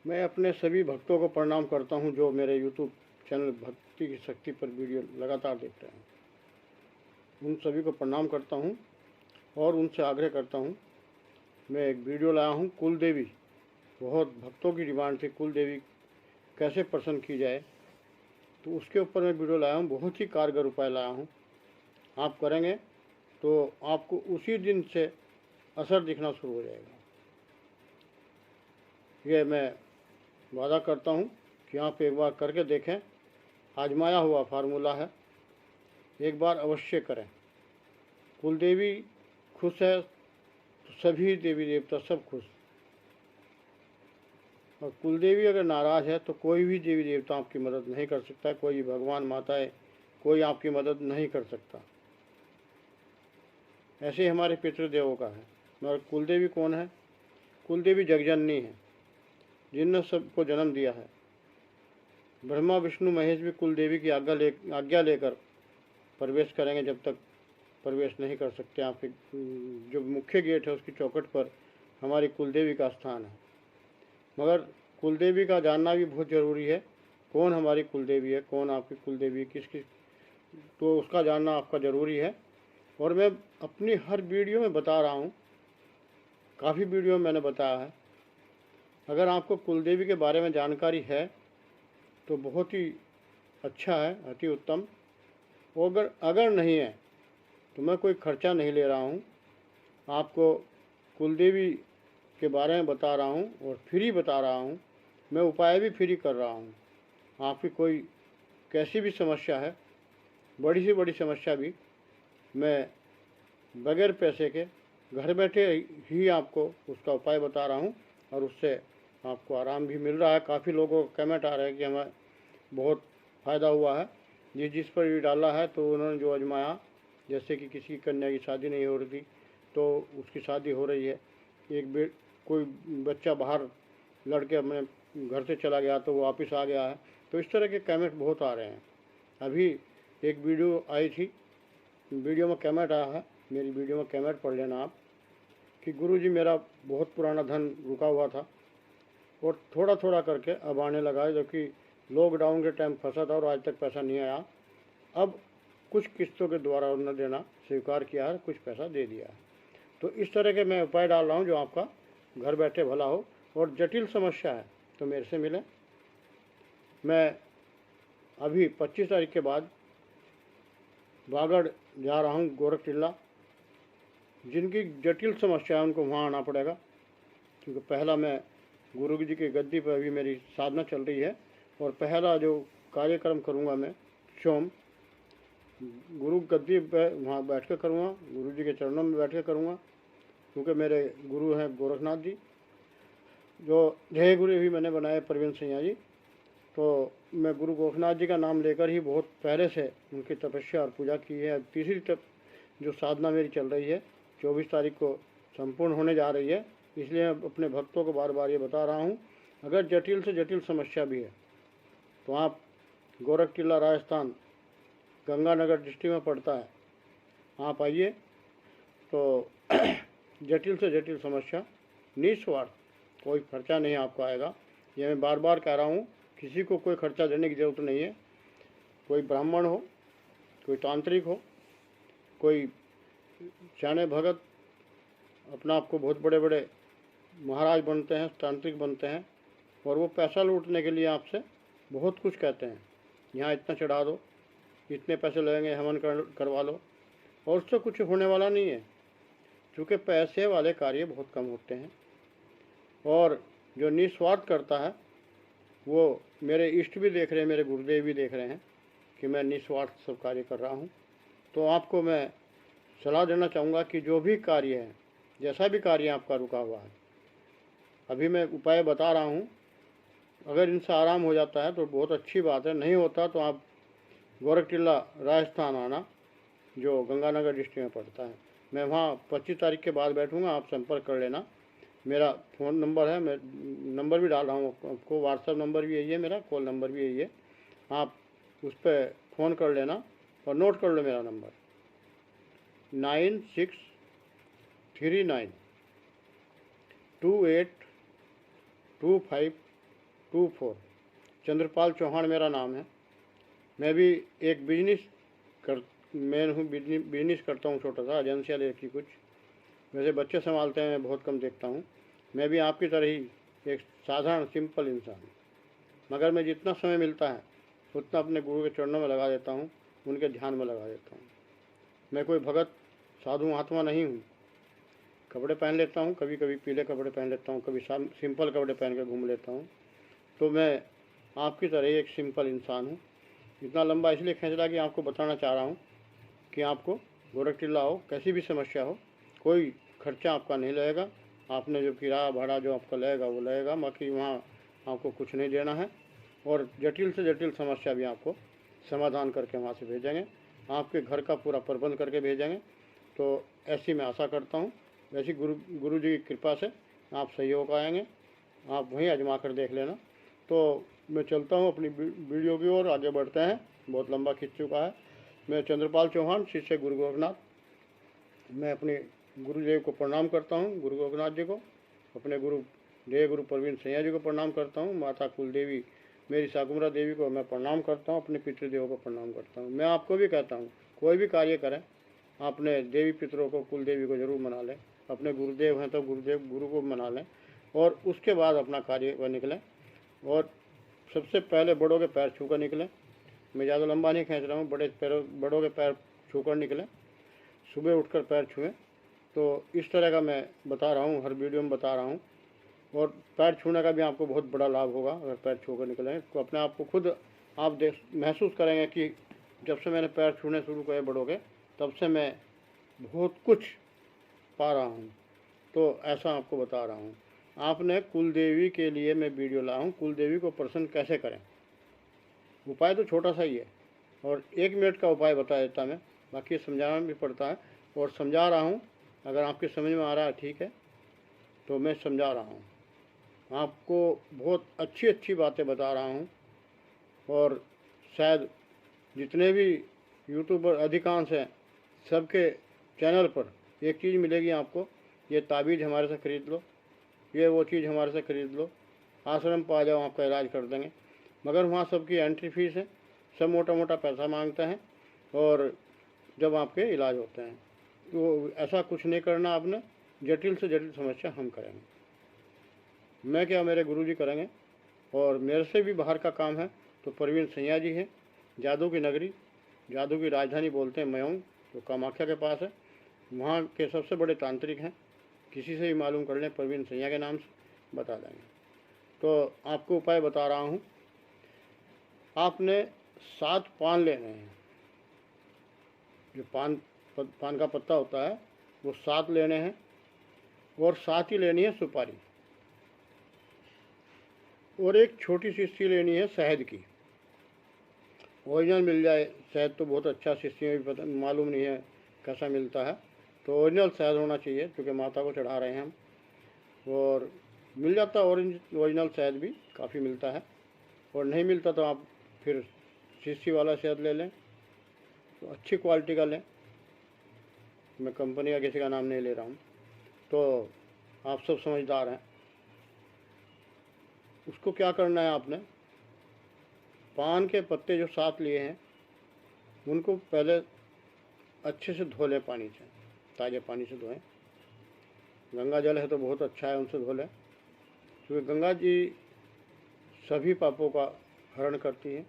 मैं अपने सभी भक्तों को प्रणाम करता हूं जो मेरे यूट्यूब चैनल भक्ति की शक्ति पर वीडियो लगातार देख रहे हैं। उन सभी को प्रणाम करता हूं और उनसे आग्रह करता हूं। मैं एक वीडियो लाया हूं कुल देवी, बहुत भक्तों की डिमांड थी कुल देवी कैसे प्रसन्न की जाए, तो उसके ऊपर मैं वीडियो लाया हूं। बहुत ही कारगर उपाय लाया हूं। आप करेंगे तो आपको उसी दिन से असर दिखना शुरू हो जाएगा। ये मैं वादा करता हूँ कि आप एक बार करके देखें। आजमाया हुआ फार्मूला है, एक बार अवश्य करें। कुल देवी खुश है तो सभी देवी देवता सब खुश, और कुल देवी अगर नाराज़ है तो कोई भी देवी देवता आपकी मदद नहीं कर सकता। कोई भगवान माताएं कोई आपकी मदद नहीं कर सकता। ऐसे ही हमारे पितृदेवों का है। मगर कुल देवी कौन है? कुल देवी जगजननी है, जिनने सबको जन्म दिया है। ब्रह्मा विष्णु महेश भी कुल देवी की आज्ञा लेकर प्रवेश करेंगे। जब तक प्रवेश नहीं कर सकते। आपके जो मुख्य गेट है उसकी चौखट पर हमारी कुल देवी का स्थान है। मगर कुल देवी का जानना भी बहुत ज़रूरी है। कौन हमारी कुल देवी है, कौन आपकी कुल देवी है, किसकी, तो उसका जानना आपका ज़रूरी है। और मैं अपनी हर वीडियो में बता रहा हूँ, काफ़ी वीडियो में मैंने बताया है। अगर आपको कुल देवी के बारे में जानकारी है तो बहुत ही अच्छा है, अति उत्तम। और अगर नहीं है तो मैं कोई खर्चा नहीं ले रहा हूँ। आपको कुल देवी के बारे में बता रहा हूँ और फ्री बता रहा हूँ। मैं उपाय भी फ्री कर रहा हूँ। आपकी कोई कैसी भी समस्या है, बड़ी से बड़ी समस्या भी, मैं बगैर पैसे के घर बैठे ही आपको उसका उपाय बता रहा हूँ और उससे आपको आराम भी मिल रहा है। काफ़ी लोगों को कमेंट आ रहे हैं कि हमें बहुत फ़ायदा हुआ है जिस पर भी डाला है। तो उन्होंने जो आजमाया, जैसे कि किसी की कन्या की शादी नहीं हो रही थी तो उसकी शादी हो रही है। कोई बच्चा बाहर लड़के अपने घर से चला गया तो वो वापस आ गया है। तो इस तरह के कमेंट बहुत आ रहे हैं। अभी एक वीडियो आई थी, वीडियो में कमेंट आया है, मेरी वीडियो में कमेंट पढ़ लेना आप, कि गुरुजी मेरा बहुत पुराना धन रुका हुआ था और थोड़ा थोड़ा करके अब आने लगा है, जबकि लॉकडाउन के टाइम फंसा था और आज तक पैसा नहीं आया। अब कुछ किस्तों के द्वारा उन्होंने देना स्वीकार किया है, कुछ पैसा दे दिया है। तो इस तरह के मैं उपाय डाल रहा हूँ जो आपका घर बैठे भला हो। और जटिल समस्या है तो मेरे से मिलें। मैं अभी 25 तारीख के बाद बागड़ जा रहा हूँ, गोरख टिल्ला। जिनकी जटिल समस्या है उनको वहाँ आना पड़ेगा, क्योंकि पहला मैं गुरु जी की गद्दी पर अभी मेरी साधना चल रही है और पहला जो कार्यक्रम करूँगा मैं सोम गुरु गद्दी पर वहाँ बैठ कर करूँगा, गुरु जी के चरणों में बैठ कर करूँगा। क्योंकि मेरे गुरु हैं गोरखनाथ जी, जो ध्येय गुरु भी मैंने बनाए प्रवीण सिंह जी। तो मैं गुरु गोरखनाथ जी का नाम लेकर ही बहुत पहले से उनकी तपस्या और पूजा की है। तीसरी जो साधना मेरी चल रही है 24 तारीख को संपूर्ण होने जा रही है। इसलिए मैं अपने भक्तों को बार बार ये बता रहा हूँ, अगर जटिल से जटिल समस्या भी है तो आप गोरख टिल्ला राजस्थान गंगानगर डिस्ट्रिक्ट में पड़ता है, आप आइए। तो जटिल से जटिल समस्या निस्वार्थ, कोई खर्चा नहीं आपको आएगा। ये मैं बार बार कह रहा हूँ, किसी को कोई खर्चा देने की ज़रूरत नहीं है। कोई ब्राह्मण हो, कोई तांत्रिक हो, कोई जाने भगत अपना आपको बहुत बड़े बड़े महाराज बनते हैं, तांत्रिक बनते हैं, और वो पैसा लूटने के लिए आपसे बहुत कुछ कहते हैं। यहाँ इतना चढ़ा दो, इतने पैसे लगेंगे, हवन करवा लो, और उससे कुछ होने वाला नहीं है। क्योंकि पैसे वाले कार्य बहुत कम होते हैं और जो निस्वार्थ करता है वो मेरे इष्ट भी देख रहे हैं, मेरे गुरुदेव भी देख रहे हैं कि मैं निस्वार्थ सब कार्य कर रहा हूँ। तो आपको मैं सलाह देना चाहूँगा कि जो भी कार्य है, जैसा भी कार्य आपका रुका हुआ है, अभी मैं उपाय बता रहा हूँ, अगर इनसे आराम हो जाता है तो बहुत अच्छी बात है। नहीं होता तो आप गोरख टिल्ला राजस्थान आना, जो गंगानगर डिस्ट्रिक्ट में पड़ता है। मैं वहाँ 25 तारीख के बाद बैठूँगा, आप संपर्क कर लेना। मेरा फ़ोन नंबर है, मैं नंबर भी डाल रहा हूँ आपको, व्हाट्सएप नंबर भी यही है मेरा, कॉल नंबर भी यही है। आप उस पर फ़ोन कर लेना और नोट कर लो मेरा नंबर 9639282543। 24। चंद्रपाल चौहान मेरा नाम है। मैं भी एक बिजनेस करता हूँ, छोटा सा एजेंसियाँ देखी कुछ। वैसे बच्चे संभालते हैं, मैं बहुत कम देखता हूँ। मैं भी आपकी तरह ही एक साधारण सिंपल इंसान हूँ, मगर मैं जितना समय मिलता है उतना अपने गुरु के चरणों में लगा देता हूँ, उनके ध्यान में लगा देता हूँ। मैं कोई भगत साधु महात्मा नहीं हूँ। कपड़े पहन लेता हूँ, कभी कभी पीले कपड़े पहन लेता हूँ, कभी सिंपल कपड़े पहन कर घूम लेता हूँ। तो मैं आपकी तरह ही एक सिंपल इंसान हूँ। इतना लंबा इसलिए खींच रहा कि आपको बताना चाह रहा हूँ कि आपको गोरख टिल्ला हो, कैसी भी समस्या हो, कोई खर्चा आपका नहीं लगेगा। आपने जो किराया भाड़ा जो आपका लगेगा वो लगेगा, बाकी वहाँ आपको कुछ नहीं देना है। और जटिल से जटिल समस्या भी आपको समाधान करके वहाँ से भेजेंगे, आपके घर का पूरा प्रबंध करके भेजेंगे। तो ऐसी मैं आशा करता हूँ। वैसी गुरु जी की कृपा से आप सहयोग आएंगे, आप वहीं आजमा कर देख लेना। तो मैं चलता हूँ अपनी वीडियो की ओर, आगे बढ़ते हैं। बहुत लंबा खिंच चुका है। मैं चंद्रपाल चौहान, शिष्य गुरु गोरखनाथ। मैं अपने गुरुदेव को प्रणाम करता हूँ, गुरु गोरखनाथ जी को। अपने गुरु प्रवीण सैया जी को प्रणाम करता हूँ। माता कुलदेवी मेरी साकुमरा देवी को मैं प्रणाम करता हूँ। अपने पितृदेव को प्रणाम करता हूँ। मैं आपको भी कहता हूँ, कोई भी कार्य करें, अपने देवी पितरों को, कुलदेवी को जरूर मना लें। अपने गुरुदेव हैं तो गुरु को मना लें, और उसके बाद अपना कार्य पर निकलें। और सबसे पहले बड़ों के पैर छू कर निकलें। मैं ज़्यादा लंबा नहीं खींच रहा हूँ। बड़ों के पैर छू कर निकलें, सुबह उठकर पैर छुएं। तो इस तरह का मैं बता रहा हूँ, हर वीडियो में बता रहा हूँ। और पैर छूने का भी आपको बहुत बड़ा लाभ होगा अगर पैर छू कर निकलें। तो अपने आप को खुद आप महसूस करेंगे कि जब से मैंने पैर छूने शुरू करे बड़ों के, तब से मैं बहुत कुछ पा रहा हूँ। तो ऐसा आपको बता रहा हूँ। आपने कुलदेवी के लिए मैं वीडियो लाया हूँ, कुलदेवी को प्रसन्न कैसे करें। उपाय तो छोटा सा ही है, और 1 मिनट का उपाय बता देता मैं, बाकी समझाना भी पड़ता है। और समझा रहा हूँ, अगर आपके समझ में आ रहा है ठीक है, तो मैं समझा रहा हूँ आपको, बहुत अच्छी अच्छी बातें बता रहा हूँ। और शायद जितने भी यूट्यूबर अधिकांश हैं, सबके चैनल पर एक चीज़ मिलेगी आपको, ये ताबीज़ हमारे से ख़रीद लो, ये वो चीज़ हमारे से ख़रीद लो, आश्रम पर आ जाओ, आपका इलाज कर देंगे। मगर वहाँ सबकी एंट्री फीस है, सब मोटा मोटा पैसा मांगते हैं, और जब आपके इलाज होते हैं। तो ऐसा कुछ नहीं करना आपने। जटिल से जटिल समस्या हम करेंगे, मैं क्या, मेरे गुरुजी करेंगे। और मेरे से भी बाहर का काम है तो प्रवीण सैया जी हैं, जादू की नगरी, जादू की राजधानी बोलते हैं मयोंग, जो कामाख्या के पास है। वहाँ के सबसे बड़े तांत्रिक हैं, किसी से भी मालूम कर लें, प्रवीण सैया के नाम से बता देंगे। तो आपको उपाय बता रहा हूँ। आपने 7 पान लेने हैं। जो पान का पत्ता होता है वो 7 लेने हैं, और 7 ही लेनी है सुपारी। और एक छोटी शीशी लेनी है शहद की, ओरिजिनल मिल जाए शहद तो बहुत अच्छा। शीशी में भी मालूम नहीं है कैसा मिलता है, तो ओरिजिनल शहद होना चाहिए, क्योंकि माता को चढ़ा रहे हैं हम। और मिल जाता ओरिजिनल शहद भी काफ़ी मिलता है, और नहीं मिलता तो आप फिर शीशी वाला शहद ले लें, तो अच्छी क्वालिटी का लें। मैं कंपनी का किसी का नाम नहीं ले रहा हूँ, तो आप सब समझदार हैं। उसको क्या करना है, आपने पान के पत्ते जो 7 लिए हैं उनको पहले अच्छे से धो लें, पानी से, ताज़े पानी से धोएं। गंगा जल है तो बहुत अच्छा है, उनसे धो लें, क्योंकि गंगा जी सभी पापों का हरण करती हैं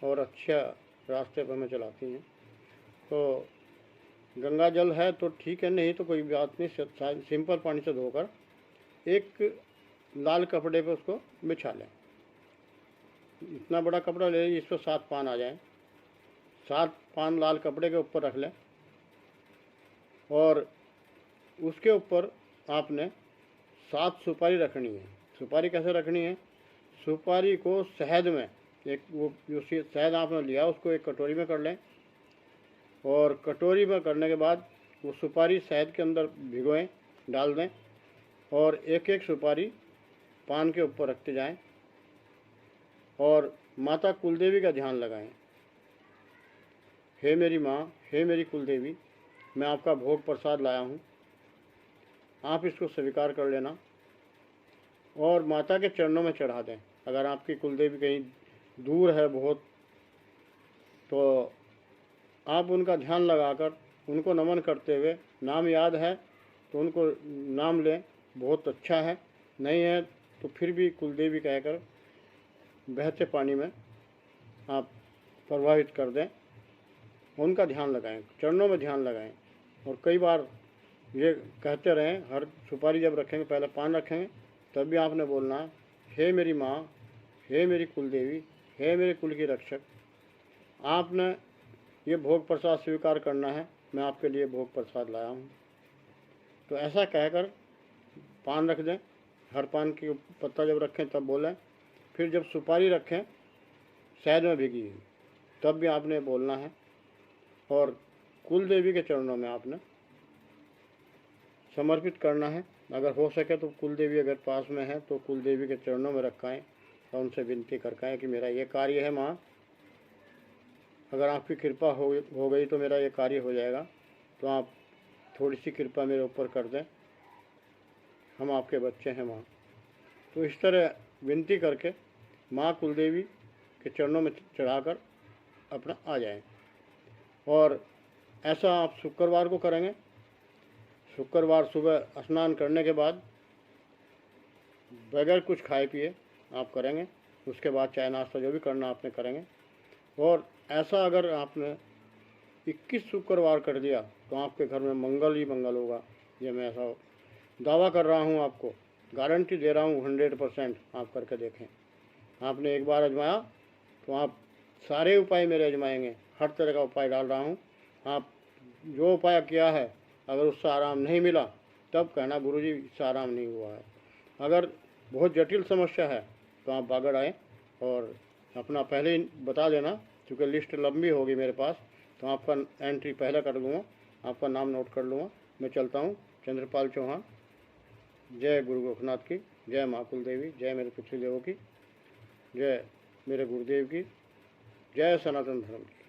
और अच्छा रास्ते पर हमें चलाती हैं। तो गंगा जल है तो ठीक है, नहीं तो कोई बात नहीं, सिंपल पानी से धोकर एक लाल कपड़े पे उसको बिछा लें। इतना बड़ा कपड़ा ले लीजिए, इस पर 7 पान आ जाएं। 7 पान लाल कपड़े के ऊपर रख लें, और उसके ऊपर आपने 7 सुपारी रखनी है। सुपारी कैसे रखनी है, सुपारी को शहद में, एक वो जो शहद आपने लिया उसको एक कटोरी में कर लें, और कटोरी में करने के बाद वो सुपारी शहद के अंदर भिगोएं, डाल दें, और एक एक सुपारी पान के ऊपर रखते जाएं, और माता कुलदेवी का ध्यान लगाएं। हे मेरी माँ, हे मेरी कुलदेवी, मैं आपका भोग प्रसाद लाया हूँ, आप इसको स्वीकार कर लेना, और माता के चरणों में चढ़ा दें। अगर आपकी कुलदेवी कहीं दूर है बहुत, तो आप उनका ध्यान लगाकर उनको नमन करते हुए, नाम याद है तो उनको नाम लें, बहुत अच्छा है। नहीं है तो फिर भी कुलदेवी कहकर बहते पानी में आप प्रवाहित कर दें, उनका ध्यान लगाएं, चरणों में ध्यान लगाएं। और कई बार ये कहते रहें, हर सुपारी जब रखेंगे, पहले पान रखेंगे, तब भी आपने बोलना है, हे मेरी माँ, हे मेरी कुलदेवी, हे मेरे कुल की रक्षक, आपने ये भोग प्रसाद स्वीकार करना है, मैं आपके लिए भोग प्रसाद लाया हूँ। तो ऐसा कहकर पान रख दें, हर पान की पत्ता जब रखें तब बोलें। फिर जब सुपारी रखें शहद में भिगी हुई, तब भी आपने बोलना है। और कुल देवी के चरणों में आपने समर्पित करना है। अगर हो सके तो कुल देवी अगर पास में है तो कुल देवी के चरणों में रखाएं और उनसे विनती करकाएं कि मेरा ये कार्य है माँ, अगर आपकी कृपा हो गई तो मेरा ये कार्य हो जाएगा, तो आप थोड़ी सी कृपा मेरे ऊपर कर दें, हम आपके बच्चे हैं माँ। तो इस तरह विनती करके माँ कुलदेवी के चरणों में चढ़ाकर अपना आ जाएं। और ऐसा आप शुक्रवार को करेंगे। शुक्रवार सुबह स्नान करने के बाद बगैर कुछ खाए पिए आप करेंगे। उसके बाद चाय नाश्ता जो भी करना आपने करेंगे। और ऐसा अगर आपने 21 शुक्रवार कर दिया तो आपके घर में मंगल ही मंगल होगा। ये मैं ऐसा दावा कर रहा हूँ, आपको गारंटी दे रहा हूँ 100%। आप करके देखें। आपने एक बार आजमाया तो आप सारे उपाय मेरे आजमाएंगे। हर तरह का उपाय डाल रहा हूँ। आप जो उपाय किया है अगर उससे आराम नहीं मिला तब कहना गुरुजी इससे आराम नहीं हुआ है। अगर बहुत जटिल समस्या है तो आप बागड़ आए और अपना पहले ही बता देना, क्योंकि लिस्ट लंबी होगी मेरे पास, तो आपका एंट्री पहले कर लूँगा, आपका नाम नोट कर लूँगा। मैं चलता हूँ। चंद्रपाल चौहान। जय गुरु गोरखनाथ की, जय माँ कुलदेवी, जय मेरे पितृदेवों की, जय मेरे गुरुदेव की, जय सनातन धर्म की।